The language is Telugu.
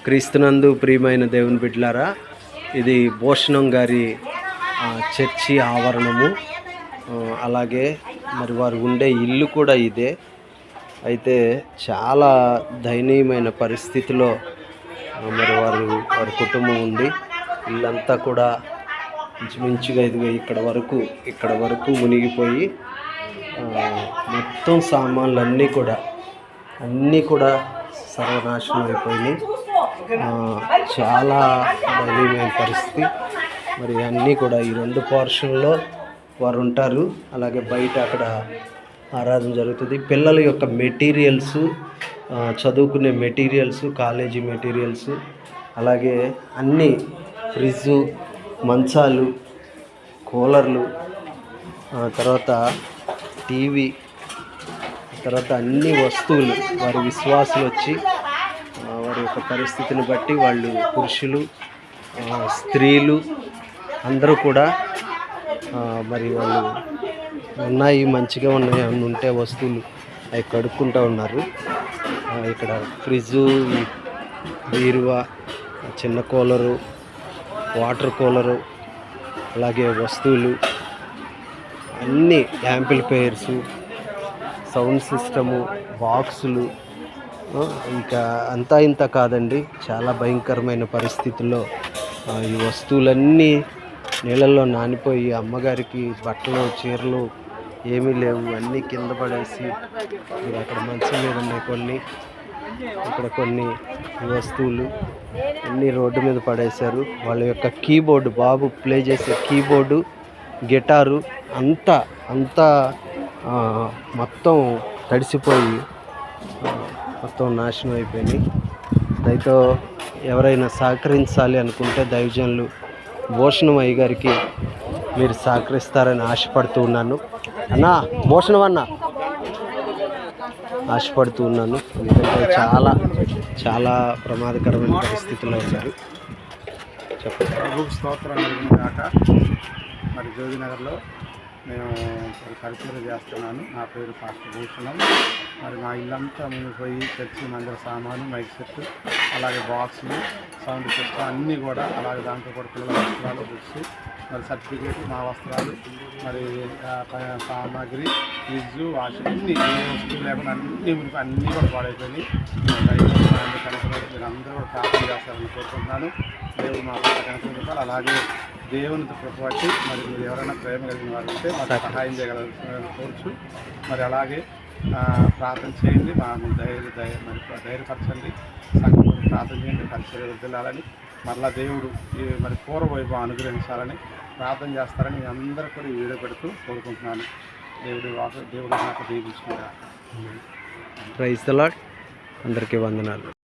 క్రీస్తునందు ప్రియమైన దేవుని బిడ్డలారా, ఇది భూషణం గారి చర్చి ఆవరణము. అలాగే మరి వారు ఉండే ఇల్లు కూడా ఇదే. అయితే చాలా దయనీయమైన పరిస్థితిలో మరి వారి కుటుంబం ఉంది. ఇల్లంతా కూడా ఇంచుమించుగా ఇదిగా ఇక్కడ వరకు మునిగిపోయి మొత్తం సామాన్లు అన్నీ కూడా సర్వనాశనం అయిపోయినాయి. చాలా దయనీయమైన పరిస్థితి. మరి అన్నీ కూడా ఈ 2 పోర్షన్లో వారు ఉంటారు. అలాగే బయట అక్కడ ఆరాధన జరుగుతుంది. పిల్లల యొక్క మెటీరియల్స్, చదువుకునే మెటీరియల్స్, కాలేజీ మెటీరియల్స్, అలాగే అన్నీ ఫ్రిడ్జు, మంచాలు, కూలర్లు, తర్వాత టీవీ, తర్వాత అన్ని వస్తువులు వారి విశ్వాసులు వచ్చి వారి యొక్క పరిస్థితిని బట్టి వాళ్ళు పురుషులు, స్త్రీలు అందరూ కూడా మరి వాళ్ళు ఉన్నాయి, మంచిగా ఉన్నాయి అని ఉంటే వస్తువులు అవి కడుక్కుంటూ ఉన్నారు. ఇక్కడ ఫ్రిడ్జు, బీరువా, చిన్న కూలరు, వాటర్ కూలరు, అలాగే వస్తువులు అన్నీ, యాంప్లిఫైయర్సు, సౌండ్ సిస్టము, బాక్సులు, ఇంకా అంతా ఇంత కాదండి, చాలా భయంకరమైన పరిస్థితుల్లో ఈ వస్తువులన్నీ నీళ్ళల్లో నానిపోయి అమ్మగారికి బట్టలు, చీరలు ఏమీ లేవు, అన్నీ కింద పడేసి అక్కడ మంచం మీద ఉన్నాయి ఇక్కడ కొన్ని వస్తువులు అన్నీ రోడ్డు మీద పడేశారు. వాళ్ళ యొక్క కీబోర్డు, బాబు ప్లే చేసే కీబోర్డు, గిటారు అంతా మొత్తం తడిసిపోయి మొత్తం నాశనం అయిపోయినాయి. దయతో ఎవరైనా సహకరించాలి అనుకుంటే దైవజనులు భూషణం అయ్య గారికి మీరు సహకరిస్తారని ఆశపడుతూ ఉన్నాను. భూషణం ఆశపడుతూ ఉన్నాను. ఎందుకంటే చాలా ప్రమాదకరమైన పరిస్థితుల్లో ఉన్నారు. చెప్పండి. ప్రభుకు స్తోత్రం కాక. మరి జోగినగర్లో నేను పరిచయం చేస్తున్నాను. నా పేరు పాస్టర్ భూషణం. మరి మా ఇల్లంతా మునిగిపోయి చర్చి మందిర సామాను, మైక్ సెట్, అలాగే బాక్సులు, సౌండ్ సిస్టమ్ అన్నీ కూడా, అలాగే దాంట్లో కూడా పిల్లల వస్త్రాలు, బుక్స్, మరి సర్టిఫికేట్, మా వస్త్రాలు, మరి సామాగ్రి, ఫ్రిడ్జు, వాషింగ్, అన్నీ ఏ వస్తువులు లేకుండా అన్నీ కూడా పాడైపోయినాయి. మీరు అందరూ కూడా ప్రార్థన చేస్తారని కోరుకుంటున్నాను. దేవుడు మా పట్ల కనెక్షన్ చెప్పాలి. అలాగే దేవునితో కృపబట్టి మరి మీరు ఎవరైనా ప్రేమ కలిగిన వారు ఉంటే మాకు సహాయం చేయగలరు కోరుచు. మరి అలాగే ప్రార్థన చేయండి, మాకు ధైర్యపరచండి, సంఘం ప్రార్థన చేయండి, పరిచర్య వదిలాలని, మరలా దేవుడు మరి పూర్వవైభవం అనుగ్రహించాలని ప్రార్థన చేస్తారని మీ అందరూ కూడా ఈ వీడియో పెడుతూ కోరుకుంటున్నాను. దేవుడు నాకు దీవించుకుంటారు. Praise the lord. అందరికీ వందనాలు.